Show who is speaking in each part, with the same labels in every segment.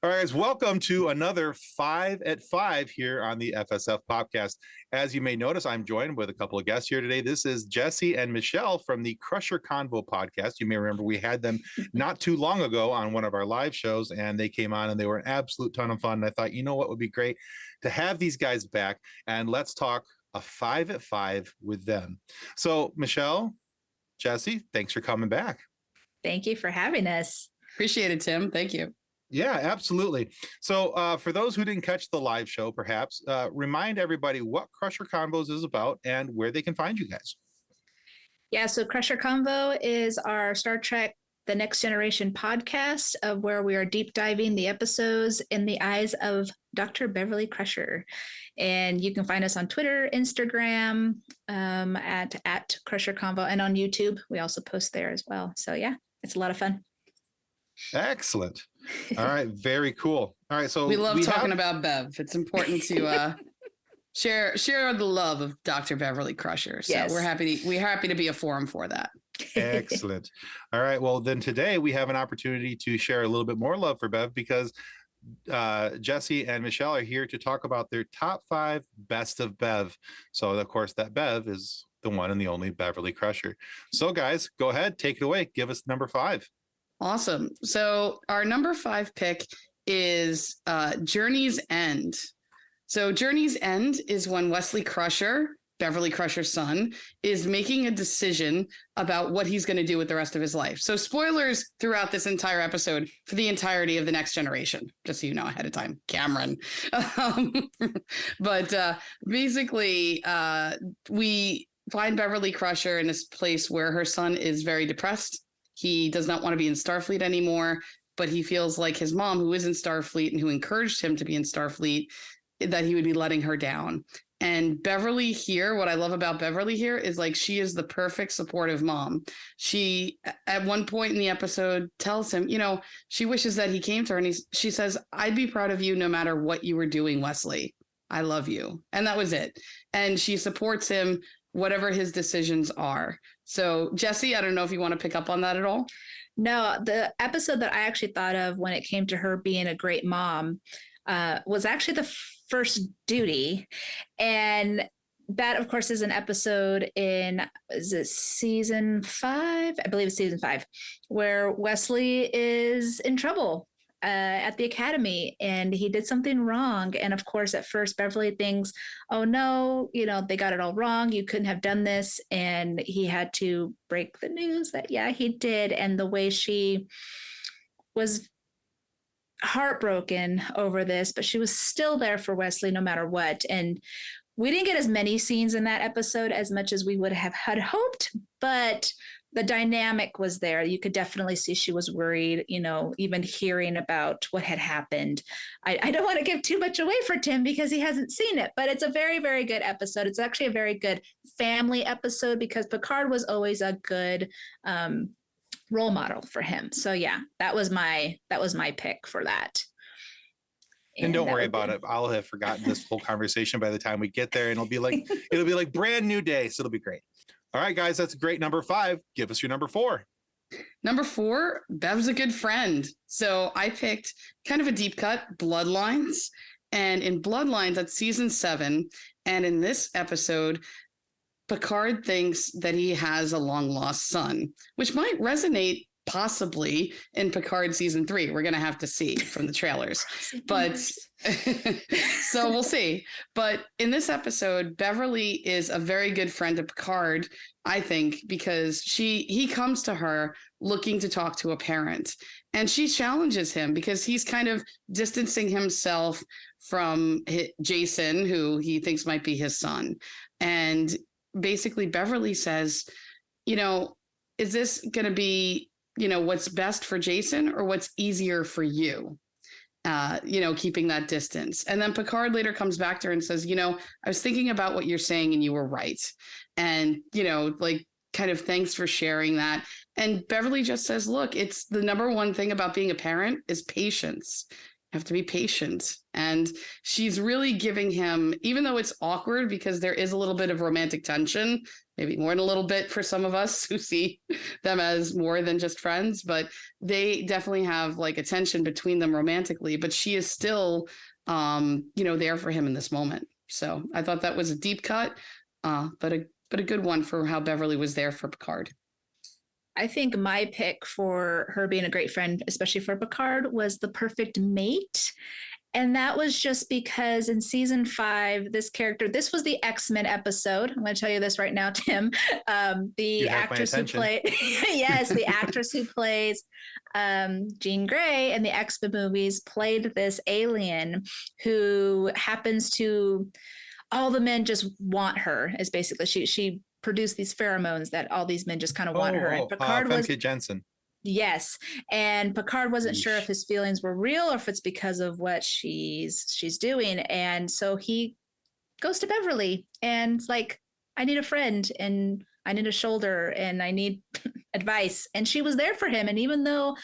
Speaker 1: All right, guys, welcome to another 5 at 5 here on the FSF podcast. As you may notice, I'm joined with a couple of guests here today. This is Jesse and Michelle from the Crusher Convo podcast. You may remember we had them not too long ago on one of our live shows, and they came on and they were an absolute ton of fun. And I thought, you know what would be great to have these guys back, and let's talk a 5 at 5 with them. So, Michelle, Jesse, thanks for coming back.
Speaker 2: Thank you for having us.
Speaker 3: Appreciate it, Tim. Thank you.
Speaker 1: Yeah, absolutely. So for those who didn't catch the live show, perhaps remind everybody what Crusher Convos is about and where they can find you guys.
Speaker 2: Yeah, so Crusher Convo is our Star Trek The Next Generation podcast of where we are deep diving the episodes in the eyes of Dr. Beverly Crusher. And you can find us on Twitter, Instagram, at Crusher Convo, and on YouTube. We also post there as well. So yeah, it's a lot of fun.
Speaker 1: Excellent. All right. Very cool. All right. So
Speaker 3: we love talking about Bev. It's important to share the love of Dr. Beverly Crusher. So
Speaker 2: yes.
Speaker 3: we're happy to be a forum for that.
Speaker 1: Excellent. All right. Well, then today we have an opportunity to share a little bit more love for Bev because Jesse and Michelle are here to talk about their top 5 best of Bev. So of course that Bev is the one and the only Beverly Crusher. So guys, go ahead, take it away. Give us number 5.
Speaker 3: Awesome. So our number 5 pick is Journey's End. So Journey's End is when Wesley Crusher, Beverly Crusher's son, is making a decision about what he's going to do with the rest of his life. So spoilers throughout this entire episode for the entirety of The Next Generation, just so you know ahead of time, Cameron. But basically, we find Beverly Crusher in this place where her son is very depressed. He does not want to be in Starfleet anymore, but he feels like his mom, who is in Starfleet and who encouraged him to be in Starfleet, that he would be letting her down. And Beverly here, what I love about Beverly here is like she is the perfect supportive mom. She, at one point in the episode, tells him, she wishes that he came to her and she says, "I'd be proud of you no matter what you were doing, Wesley. I love you." And that was it. And she supports him, whatever his decisions are. So Jesse, I don't know if you want to pick up on that at all.
Speaker 2: No, the episode that I actually thought of when it came to her being a great mom was actually the first duty. And that, of course, is an episode in, is it season 5? I believe it's season 5, where Wesley is in trouble at the academy and he did something wrong. And of course, at first, Beverly thinks, oh no, they got it all wrong. You couldn't have done this. And he had to break the news that, yeah, he did. And the way she was heartbroken over this, but she was still there for Wesley no matter what. And we didn't get as many scenes in that episode as much as we would have had hoped, but the dynamic was there. You could definitely see she was worried, even hearing about what had happened. I don't want to give too much away for Tim because he hasn't seen it, but it's a very, very good episode. It's actually a very good family episode because Picard was always a good role model for him. So yeah, that was my pick for that.
Speaker 1: And don't worry about it. I'll have forgotten this whole conversation by the time we get there, and it'll be like brand new day. So it'll be great. All right, guys, that's a great number 5. Give us your number 4.
Speaker 3: Number 4, Bev's a good friend. So I picked kind of a deep cut, Bloodlines. And in Bloodlines, that's season 7. And in this episode, Picard thinks that he has a long lost son, which might resonate possibly in Picard season 3. We're going to have to see from the trailers, but so we'll see. But in this episode, Beverly is a very good friend of Picard, I think, because he comes to her looking to talk to a parent, and she challenges him because he's kind of distancing himself from Jason, who he thinks might be his son. And basically Beverly says, is this going to be, what's best for Jason or what's easier for you? Keeping that distance. And then Picard later comes back to her and says, I was thinking about what you're saying and you were right. And, kind of thanks for sharing that. And Beverly just says, look, it's the number one thing about being a parent is patience. You have to be patient. And she's really giving him, even though it's awkward because there is a little bit of romantic tension maybe more than a little bit for some of us who see them as more than just friends, but they definitely have like a tension between them romantically, but she is still, there for him in this moment. So I thought that was a deep cut, but a good one for how Beverly was there for Picard.
Speaker 2: I think my pick for her being a great friend, especially for Picard, was the perfect mate. And that was just because in season 5, this was the X-Men episode. I'm going to tell you this right now, Tim. The actress who played, yes, the actress who plays Jean Grey in the X-Men movies played this alien who happens to, all the men just want her, is basically, she produced these pheromones that all these men just kind of want her. And Picard was
Speaker 1: Jensen.
Speaker 2: Yes. And Picard wasn't sure if his feelings were real or if it's because of what she's doing. And so he goes to Beverly and it's like, I need a friend and I need a shoulder and I need advice. And she was there for him. And even though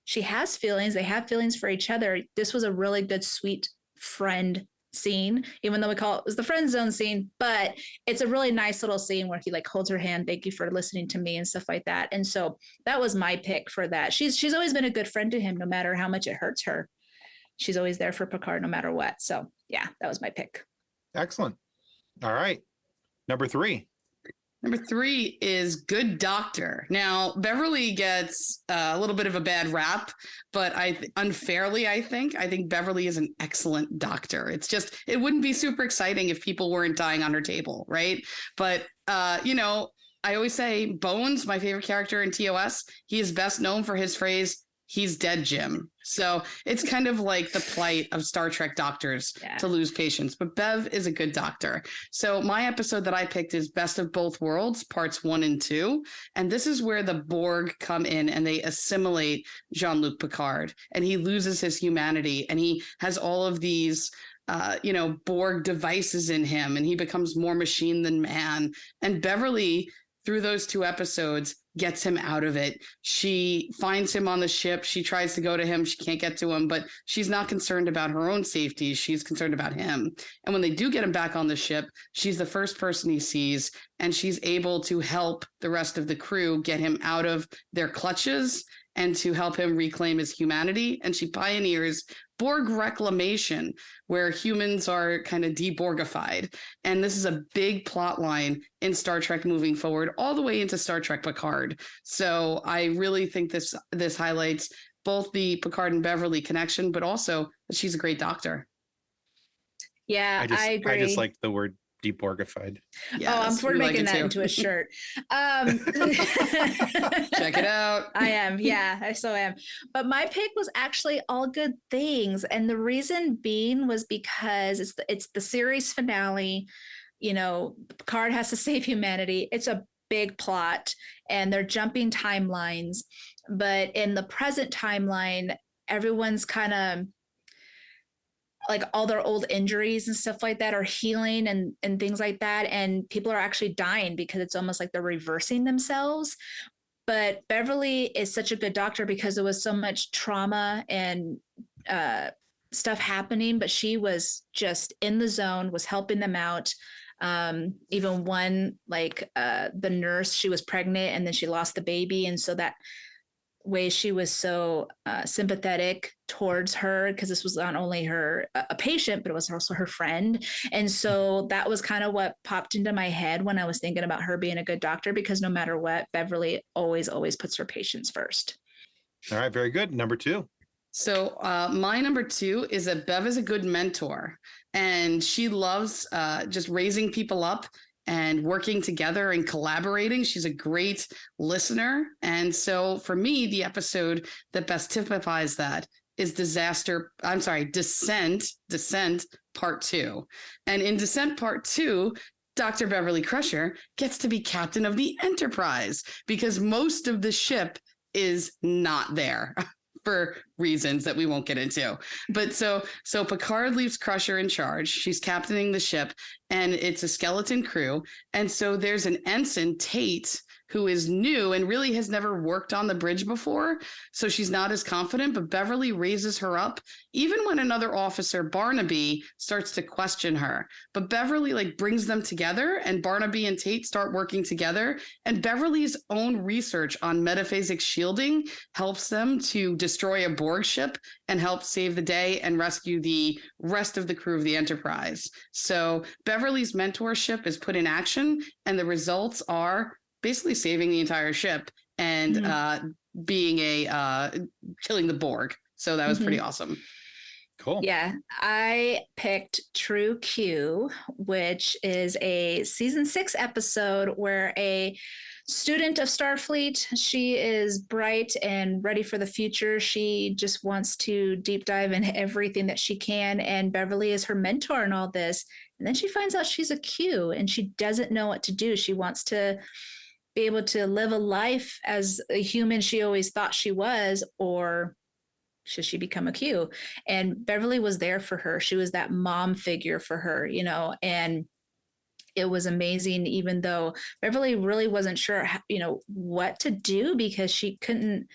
Speaker 2: she has feelings, they have feelings for each other. This was a really good, sweet friend scene, even though we call it was the friend zone scene, but it's a really nice little scene where he like holds her hand, thank you for listening to me and stuff like that. And so that was my pick for that. She's always been a good friend to him, no matter how much it hurts her. She's always there for Picard no matter what. So yeah, that was my pick.
Speaker 1: Excellent. All right. Number 3.
Speaker 3: Number 3 is Good Doctor. Now, Beverly gets a little bit of a bad rap, but unfairly, I think Beverly is an excellent doctor. It's just, it wouldn't be super exciting if people weren't dying on her table, right? But, I always say Bones, my favorite character in TOS, he is best known for his phrase, he's dead, Jim. So it's kind of like the plight of Star Trek doctors to lose patients. But Bev is a good doctor. So my episode that I picked is Best of Both Worlds, parts 1 and 2. And this is where the Borg come in and they assimilate Jean-Luc Picard. And he loses his humanity. And he has all of these Borg devices in him. And he becomes more machine than man. And Beverly, through those 2 episodes, gets him out of it. She finds him on the ship. She tries to go to him. She can't get to him, but she's not concerned about her own safety. She's concerned about him. And when they do get him back on the ship, she's the first person he sees, and she's able to help the rest of the crew get him out of their clutches and to help him reclaim his humanity. And she pioneers Borg reclamation, where humans are kind of deborgified. And this is a big plot line in Star Trek moving forward, all the way into Star Trek Picard. So I really think this highlights both the Picard and Beverly connection, but also that she's a great doctor.
Speaker 2: Yeah, I agree.
Speaker 1: I just like the word deborgified.
Speaker 2: Yes, we're making that into a shirt.
Speaker 3: Check it out.
Speaker 2: I am. Yeah, I so am. But my pick was actually All Good Things. And the reason being was because it's the series finale. Picard has to save humanity. It's a big plot and they're jumping timelines. But in the present timeline, everyone's kind of like all their old injuries and stuff like that are healing and things like that. And people are actually dying because it's almost like they're reversing themselves. But Beverly is such a good doctor because there was so much trauma and stuff happening, but she was just in the zone, was helping them out. Even one, the nurse, she was pregnant and then she lost the baby. And so that way she was so sympathetic towards her, because this was not only her a patient, but it was also her friend. And so that was kind of what popped into my head when I was thinking about her being a good doctor, because no matter what, Beverly always puts her patients first.
Speaker 1: All right, very good. Number 2.
Speaker 3: So my number 2 is that Bev is a good mentor, and she loves just raising people up and working together and collaborating. She's a great listener. And so for me, the episode that best typifies that is Descent Part 2. And in Descent Part 2, Dr. Beverly Crusher gets to be captain of the Enterprise because most of the ship is not there. For reasons that we won't get into. But so Picard leaves Crusher in charge. She's captaining the ship and it's a skeleton crew. And so there's an ensign, Tate, who is new and really has never worked on the bridge before. So she's not as confident, but Beverly raises her up, even when another officer, Barnaby, starts to question her. But Beverly like brings them together, and Barnaby and Tate start working together. And Beverly's own research on metaphasic shielding helps them to destroy a Borg ship and help save the day and rescue the rest of the crew of the Enterprise. So Beverly's mentorship is put in action, and the results are basically saving the entire ship and being killing the Borg. So that was pretty awesome.
Speaker 1: Cool.
Speaker 2: Yeah, I picked True Q, which is a season 6 episode where a student of Starfleet, she is bright and ready for the future. She just wants to deep dive in everything that she can, and Beverly is her mentor in all this. And then she finds out she's a Q and she doesn't know what to do. She wants to be able to live a life as a human she always thought she was, or should she become a Q? And Beverly was there for her. She was that mom figure for her, you know, and it was amazing, even though Beverly really wasn't sure, you know, what to do, because she couldn't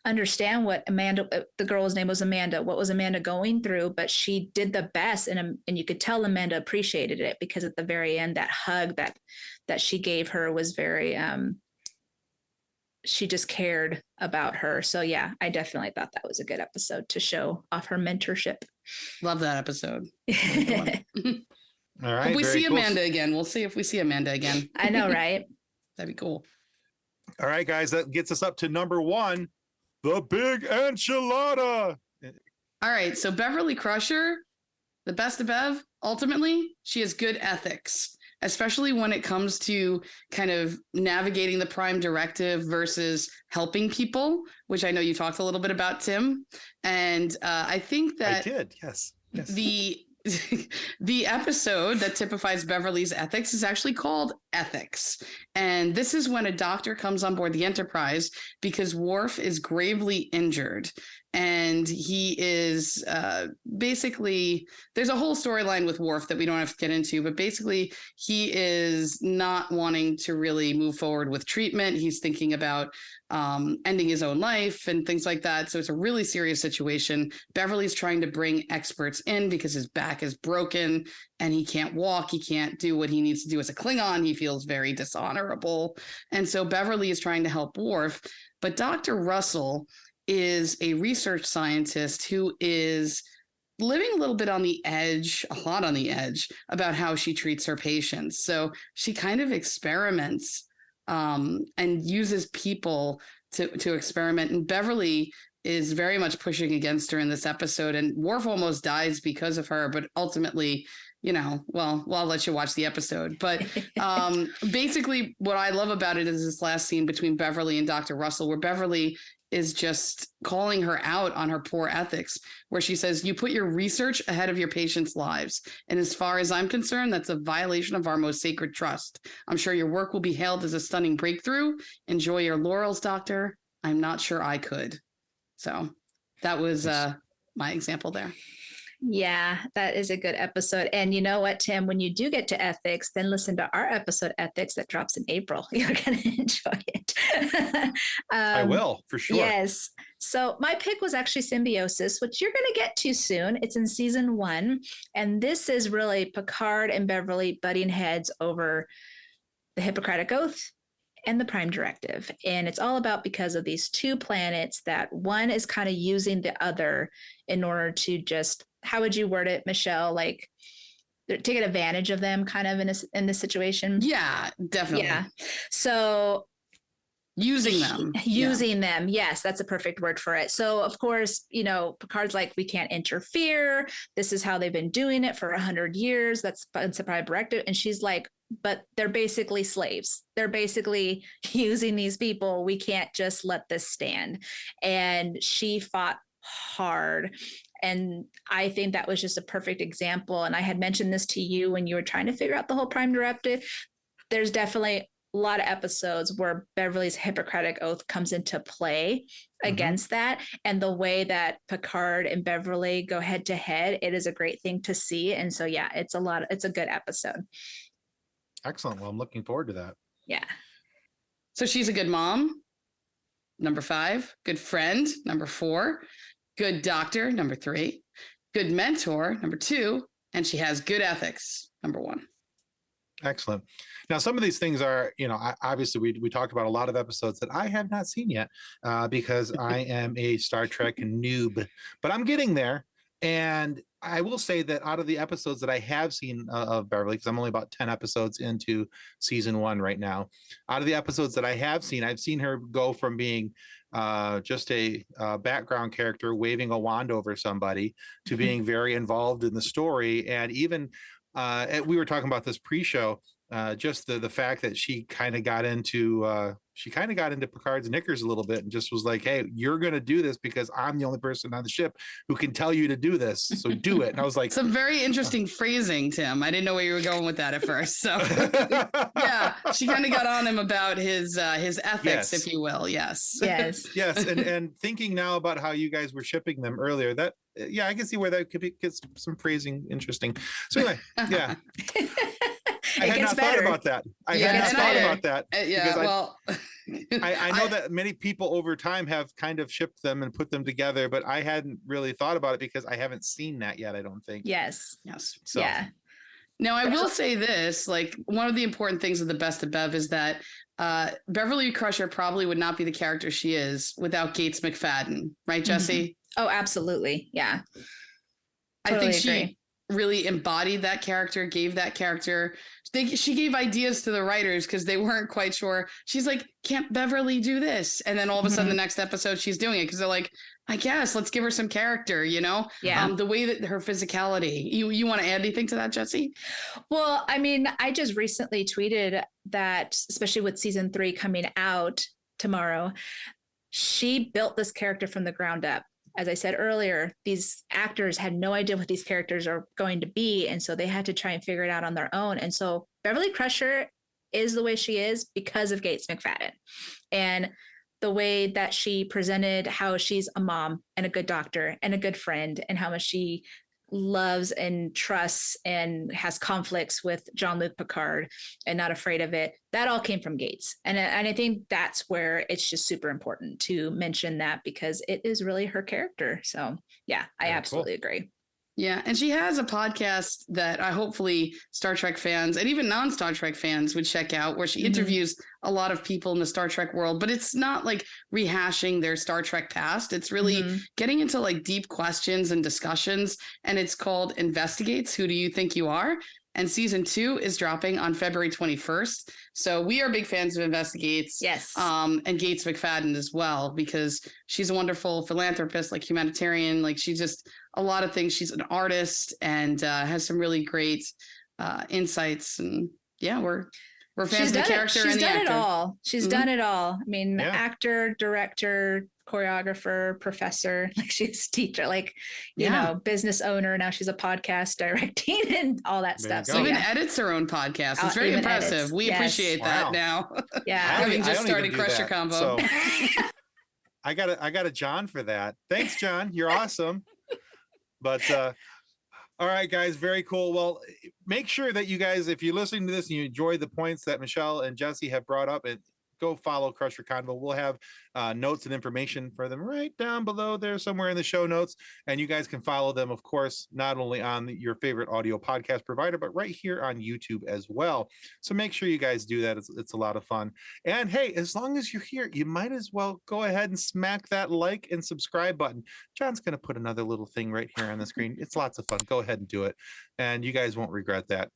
Speaker 2: understand what Amanda, the girl's name was Amanda, what was Amanda going through, but she did the best. And you could tell Amanda appreciated it, because at the very end, that hug that she gave her was very, she just cared about her. So yeah, I definitely thought that was a good episode to show off her mentorship.
Speaker 3: Love that episode.
Speaker 1: All right.
Speaker 3: If we see
Speaker 1: cool.
Speaker 3: Amanda again, we'll see if we see Amanda again.
Speaker 2: I know, right?
Speaker 3: That'd be cool.
Speaker 1: All right, guys, that gets us up to number 1, the big enchilada.
Speaker 3: All right. So Beverly Crusher, the best of Bev, ultimately, she has good ethics, especially when it comes to kind of navigating the Prime Directive versus helping people, which I know you talked a little bit about, Tim. And I think that
Speaker 1: I did, yes.
Speaker 3: the episode that typifies Beverly's ethics is actually called Ethics. And this is when a doctor comes on board the Enterprise because Worf is gravely injured. And he is basically, there's a whole storyline with Worf that we don't have to get into, but basically he is not wanting to really move forward with treatment. He's thinking about ending his own life and things like that. So it's a really serious situation. Beverly's trying to bring experts in because his back is broken and he can't walk. He can't do what he needs to do as a Klingon. He feels very dishonorable. And so Beverly is trying to help Worf, but Dr. Russell is a research scientist who is living a little bit on the edge, a lot on the edge, about how she treats her patients. So she kind of experiments and uses people to experiment. And Beverly is very much pushing against her in this episode. And Worf almost dies because of her, but ultimately, you know, well, I'll let you watch the episode. But basically, what I love about it is this last scene between Beverly and Dr. Russell, where Beverly is just calling her out on her poor ethics, where she says, "You put your research ahead of your patients' lives. And as far as I'm concerned, that's a violation of our most sacred trust. I'm sure your work will be hailed as a stunning breakthrough. Enjoy your laurels, doctor. I'm not sure I could." So that was my example there.
Speaker 2: Yeah, that is a good episode. And you know what, Tim, when you do get to ethics, then listen to our episode Ethics that drops in April. You're going to enjoy it.
Speaker 1: I will, for sure.
Speaker 2: Yes. So my pick was actually Symbiosis, which you're going to get to soon. It's in season 1. And this is really Picard and Beverly butting heads over the Hippocratic Oath and the Prime Directive. And it's all about because of these 2 planets that one is kind of using the other in order to just, how would you word it, Michelle? Like taking advantage of them kind of in this situation.
Speaker 3: Yeah, definitely.
Speaker 2: Yeah. So
Speaker 3: using them.
Speaker 2: Yes, that's a perfect word for it. So of course, you know, Picard's like, we can't interfere. This is how they've been doing it for 100 years. That's the Prime Directive. And she's like, but they're basically slaves. They're basically using these people. We can't just let this stand. And she fought hard. And I think that was just a perfect example. And I had mentioned this to you when you were trying to figure out the whole Prime Directive. There's definitely a lot of episodes where Beverly's Hippocratic Oath comes into play against that. And the way that Picard and Beverly go head to head, it is a great thing to see. And so, yeah, it's a good episode.
Speaker 1: Excellent. Well, I'm looking forward to that.
Speaker 2: Yeah.
Speaker 3: So she's a good mom. Number 5, good friend. Number 4, good doctor. Number 3, good mentor. Number 2, and she has good ethics. Number 1.
Speaker 1: Excellent. Now, some of these things are, obviously we talked about a lot of episodes that I have not seen yet because I am a Star Trek noob, but I'm getting there. And I will say that out of the episodes that I have seen of Beverly, because I'm only about 10 episodes into season 1 right now, out of the episodes that I have seen, I've seen her go from being just a background character waving a wand over somebody to being very involved in the story. And even we were talking about this pre-show, just the fact that she kind of got into Picard's knickers a little bit and just was like, hey, you're going to do this because I'm the only person on the ship who can tell you to do this. So do it. And I was like,
Speaker 3: some very interesting phrasing, Tim. I didn't know where you were going with that at first. So yeah, she kind of got on him about his ethics,
Speaker 1: yes.
Speaker 3: if you will. Yes.
Speaker 2: Yes.
Speaker 1: Yes. And thinking now about how you guys were shipping them earlier, that, yeah, I can see where that could get some phrasing interesting. So anyway, yeah. I had not thought about that. I had not thought about that.
Speaker 3: Yeah, well,
Speaker 1: I know that many people over time have kind of shipped them and put them together, but I hadn't really thought about it because I haven't seen that yet, I don't think.
Speaker 2: Yes.
Speaker 1: So.
Speaker 2: Yeah.
Speaker 3: Now, I will say this, like one of the important things of the Best of Bev is that Beverly Crusher probably would not be the character she is without Gates McFadden. Right, Jesse?
Speaker 2: Mm-hmm. Oh, absolutely. Yeah.
Speaker 3: Totally I think she really embodied that character, gave that character. She gave ideas to the writers because they weren't quite sure. She's like, can't Beverly do this? And then all of a sudden the next episode she's doing it because they're like, I guess let's give her some character, Yeah. The way that her physicality. You want to add anything to that, Jesse?
Speaker 2: Well, I mean, I just recently tweeted that, especially with season 3 coming out tomorrow, she built this character from the ground up. As I said earlier, these actors had no idea what these characters are going to be. And so they had to try and figure it out on their own. And so Beverly Crusher is the way she is because of Gates McFadden. And the way that she presented how she's a mom and a good doctor and a good friend and how much she loves and trusts and has conflicts with Jean-Luc Picard and not afraid of it. That all came from Gates. And I think that's where it's just super important to mention that because it is really her character. So yeah, I absolutely agree.
Speaker 3: Yeah. And she has a podcast that I hopefully Star Trek fans and even non-Star Trek fans would check out where she interviews a lot of people in the Star Trek world, but it's not like rehashing their Star Trek past. It's really getting into like deep questions and discussions. And it's called Investigates. Who Do You Think You Are? And season 2 is dropping on February 21st. So we are big fans of Investigates.
Speaker 2: Yes.
Speaker 3: And Gates McFadden as well, because she's a wonderful philanthropist, like humanitarian, like she's just a lot of things. She's an artist and has some really great insights. And yeah, we're fans of the character and the actor.
Speaker 2: She's done it all. She's done it all. I mean, actor, director, choreographer, professor, like she's a teacher, like, you know, business owner. Now she's a podcast directing and all that stuff. So
Speaker 3: even edits her own podcast. It's very impressive.
Speaker 2: Edits.
Speaker 3: We appreciate that now.
Speaker 2: Yeah.
Speaker 3: Having just started Crusher Convo.
Speaker 1: So I got a John for that. Thanks, John. You're awesome. But all right, guys, very cool. Well, make sure that you guys, if you're listening to this and you enjoy the points that Michelle and Jesse have brought up, and go follow Crusher Convo. We'll have notes and information for them right down below there somewhere in the show notes. And you guys can follow them, of course, not only on your favorite audio podcast provider, but right here on YouTube as well. So make sure you guys do that. It's a lot of fun. And hey, as long as you're here, you might as well go ahead and smack that like and subscribe button. John's going to put another little thing right here on the screen. It's lots of fun. Go ahead and do it. And you guys won't regret that. At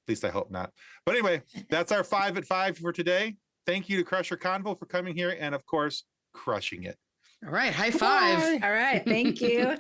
Speaker 1: least I hope not. But anyway, that's our 5 at 5 for today. Thank you to Crusher Convo for coming here and, of course, crushing it.
Speaker 3: All right. High five.
Speaker 2: All right. Thank you.